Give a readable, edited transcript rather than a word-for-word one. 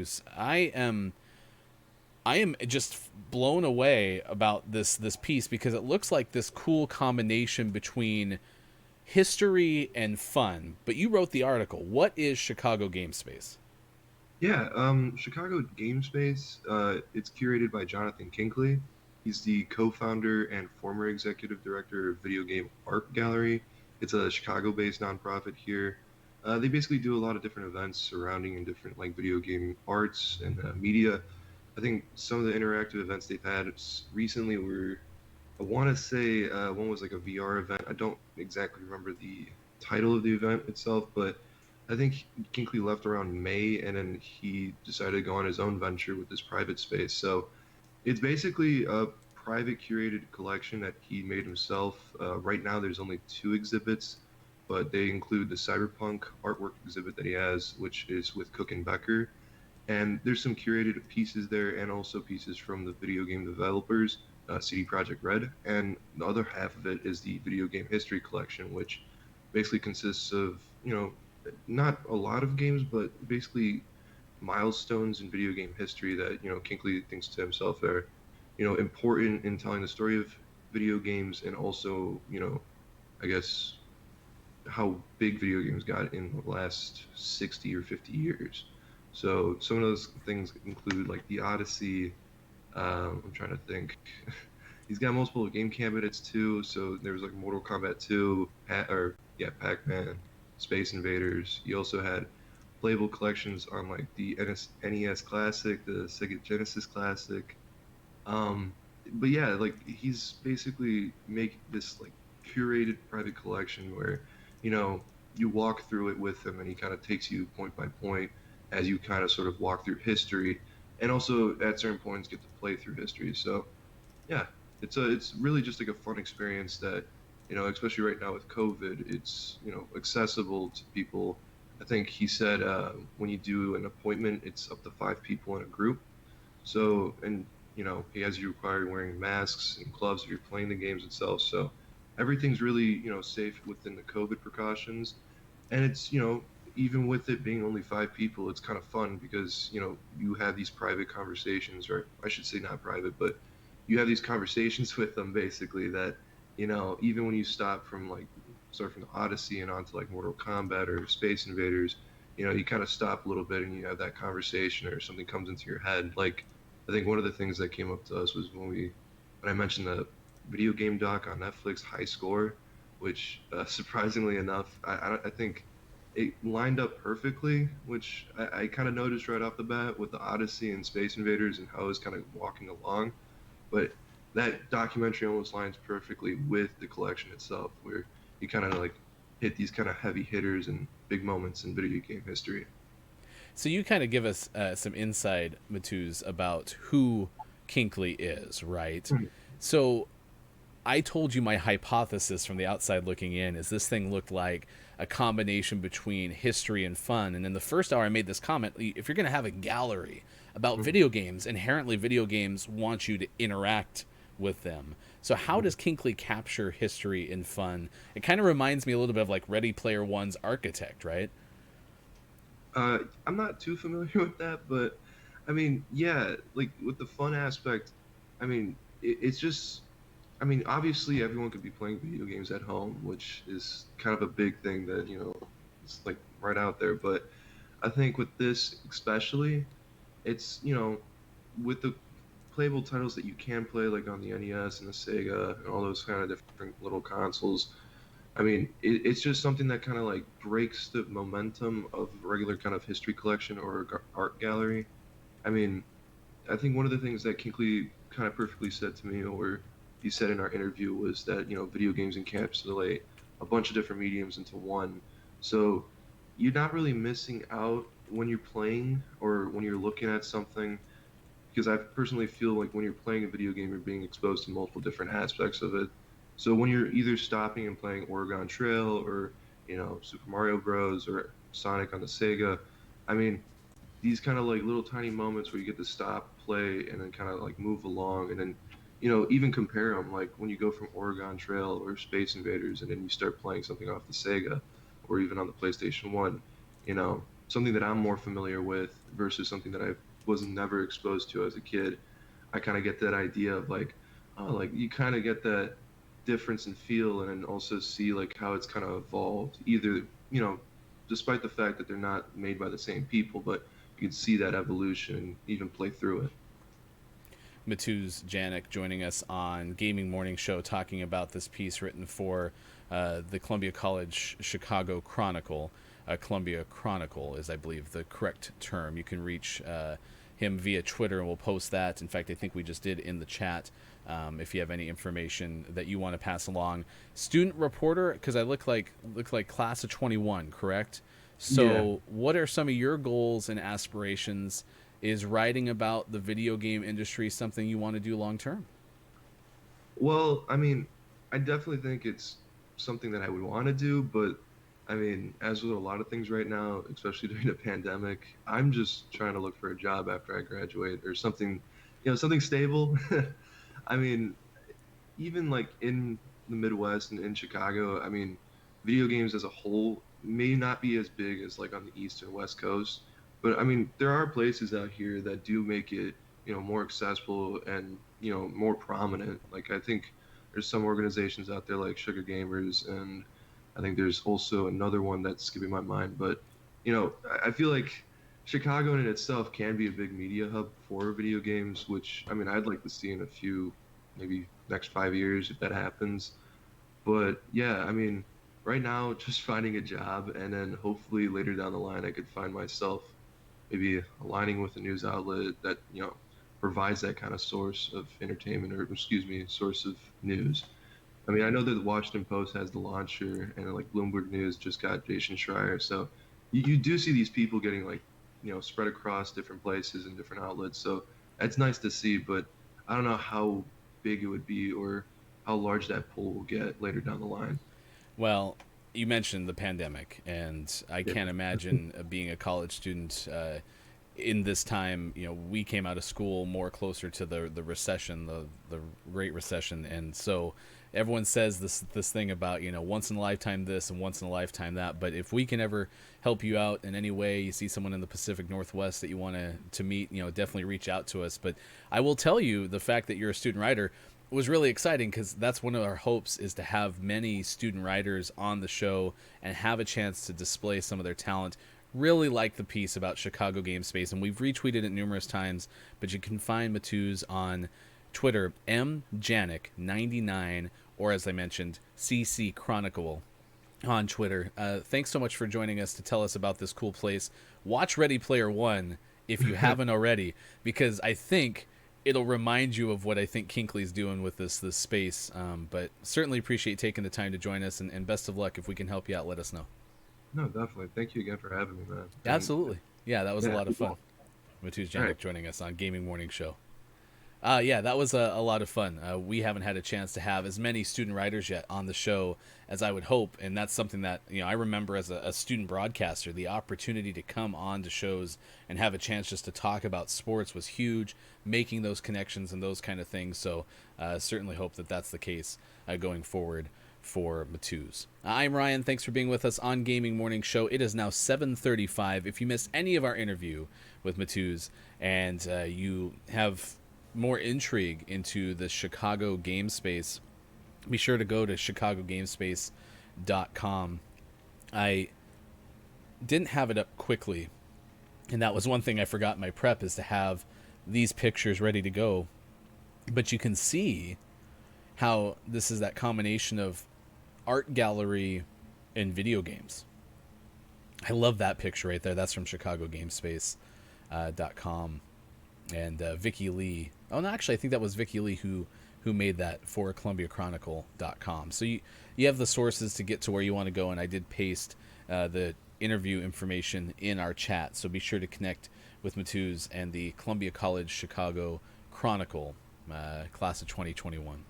Mateusz. I am just blown away about this piece because it looks like this cool combination between history and fun. But you wrote the article. What is Chicago Gamespace? Yeah, Chicago Gamespace, it's curated by Jonathan Kinkley. He's the co-founder and former executive director of Video Game Art Gallery. It's a Chicago-based nonprofit here. They basically do a lot of different events surrounding in different like video game arts and media. I think some of the interactive events they've had recently were, I want to say one was like a VR event. I don't exactly remember the title of the event itself, but I think Kinkley left around May, and then he decided to go on his own venture with this private space. So it's basically a private curated collection that he made himself. Right now, there's only two exhibits, but they include the cyberpunk artwork exhibit that he has, which is with Cook and Becker. And there's some curated pieces there, and also pieces from the video game developers, CD Projekt Red. And the other half of it is the video game history collection, which basically consists of, not a lot of games, but basically milestones in video game history that Kinkley thinks to himself are important in telling the story of video games, and also I guess how big video games got in the last 60 or 50 years. So some of those things include like the Odyssey. I'm trying to think. He's got multiple game candidates too. So there was like Mortal Kombat 2, Pac-Man, Space Invaders. He also had playable collections on like the NES Classic, the Sega Genesis Classic. Um, but yeah, like he's basically make this like curated private collection where, you know, you walk through it with him, and he kind of takes you point by point as you kind of sort of walk through history, and also at certain points get to play through history. So yeah, it's really just like a fun experience that, especially right now with COVID, it's accessible to people. I think he said when you do an appointment, it's up to five people in a group. So, and he has you required wearing masks and gloves if you're playing the games itself. So everything's really safe within the COVID precautions. And it's even with it being only five people, it's kind of fun because you have these private conversations, or I should say not private, but you have these conversations with them basically that even when you start from the Odyssey and onto like Mortal Kombat or Space Invaders, you kind of stop a little bit and you have that conversation, or something comes into your head. Like I think one of the things that came up to us was when I mentioned the video game doc on Netflix, High Score, which surprisingly enough, I think it lined up perfectly, which I kind of noticed right off the bat with the Odyssey and Space Invaders and how it was kind of walking along. But that documentary almost lines perfectly with the collection itself, where you kind of like hit these kind of heavy hitters and big moments in video game history. So you kind of give us some insight, Matuz, about who Kinkley is, right? Mhm. So I told you my hypothesis from the outside looking in is this thing looked like a combination between history and fun. And in the first hour, I made this comment: if you're going to have a gallery about Mhm. video games, inherently video games want you to interact with them. So how Mhm. does Kinkley capture history and fun? It kind of reminds me a little bit of like Ready Player One's architect, right? I'm not too familiar with that, but I mean, yeah, like with the fun aspect, I mean, it's just, I mean, obviously everyone could be playing video games at home, which is kind of a big thing that, it's like right out there. But I think with this especially, it's, with the playable titles that you can play like on the NES and the Sega and all those kind of different little consoles. I mean, it's just something that kind of like breaks the momentum of regular kind of history collection or art gallery. I mean, I think one of the things that Kinkley kind of perfectly said to me, or he said in our interview, was that video games encapsulate a bunch of different mediums into one. So you're not really missing out when you're playing or when you're looking at something, because I personally feel like when you're playing a video game, you're being exposed to multiple different aspects of it. So when you're either stopping and playing Oregon Trail, or Super Mario Bros. Or Sonic on the Sega, I mean, these kind of like little tiny moments where you get to stop, play, and then kind of like move along, and then even compare them. Like when you go from Oregon Trail or Space Invaders, and then you start playing something off the Sega, or even on the PlayStation One, you know, something that I'm more familiar with versus something that I was never exposed to as a kid. I kind of get that idea of like, oh, like you kind of get that difference in feel and then also see like how it's kind of evolved. Either, despite the fact that they're not made by the same people, but you can see that evolution and even play through it. Mateusz Janik joining us on Gaming Morning Show talking about this piece written for the Columbia College Chicago Chronicle. Columbia Chronicle is, I believe, the correct term. You can reach him via Twitter, and we'll post that. In fact, I think we just did in the chat. If you have any information that you want to pass along, student reporter, because I look like class of 21, correct? So, Yeah. what are some of your goals and aspirations? Is writing about the video game industry something you want to do long term? Well, I mean, I definitely think it's something that I would want to do, but I mean, as with a lot of things right now, especially during the pandemic, I'm just trying to look for a job after I graduate or something, something stable. I mean, even like in the Midwest and in Chicago, I mean, video games as a whole may not be as big as like on the East and West Coast, but I mean, there are places out here that do make it, more accessible and, more prominent. Like I think there's some organizations out there like Sugar Gamers, and I think there's also another one that's skipping my mind, but I feel like Chicago in itself can be a big media hub for video games, which I mean, I'd like to see in a few maybe next 5 years if that happens. But yeah, I mean, right now, just finding a job and then hopefully later down the line, I could find myself maybe aligning with a news outlet that, provides that kind of source of entertainment or, excuse me, source of news. I mean, I know that the Washington Post has the launcher and like Bloomberg News just got Jason Schreier. So you do see these people getting like, spread across different places and different outlets. So that's nice to see, but I don't know how big it would be or how large that pool will get later down the line. Well, you mentioned the pandemic, and I Yeah. can't imagine being a college student in this time. We came out of school more closer to the recession, the Great Recession, and so everyone says this thing about once in a lifetime this and once in a lifetime that. But if we can ever help you out in any way, you see someone in the Pacific Northwest that you want to meet, definitely reach out to us. But I will tell you, the fact that you're a student writer was really exciting, because that's one of our hopes, is to have many student writers on the show and have a chance to display some of their talent. Really like the piece about Chicago Gamespace, and we've retweeted it numerous times, but you can find Mateusz on Twitter, mjanik99, or as I mentioned, CC Chronicle on Twitter. Thanks so much for joining us to tell us about this cool place. Watch Ready Player One if you haven't already, because I think it'll remind you of what I think Kinkley's doing with this space. But certainly appreciate taking the time to join us, and best of luck. If we can help you out, let us know. No, definitely. Thank you again for having me, man. And Absolutely. Yeah, that was a yeah, lot of fun. Mateusz all Janik right. joining us on Gaming Morning Show. Yeah, that was a lot of fun. We haven't had a chance to have as many student writers yet on the show as I would hope, and that's something that I remember as a student broadcaster. The opportunity to come on to shows and have a chance just to talk about sports was huge. Making those connections and those kind of things. So certainly hope that that's the case going forward for Mateusz. I'm Ryan. Thanks for being with us on Gaming Morning Show. It is now 7:35. If you missed any of our interview with Mateusz and you have more intrigue into the Chicago Gamespace, be sure to go to chicagogamespace.com. I didn't have it up quickly, and that was one thing I forgot in my prep, is to have these pictures ready to go. But you can see how this is that combination of art gallery and video games. I love that picture right there. That's from chicagogamespace.com. And Vicky Lee. Oh, no, actually, I think that was Vicky Lee who made that for ColumbiaChronicle.com. So you have the sources to get to where you want to go, and I did paste the interview information in our chat. So be sure to connect with Mateusz and the Columbia College Chicago Chronicle, class of 2021.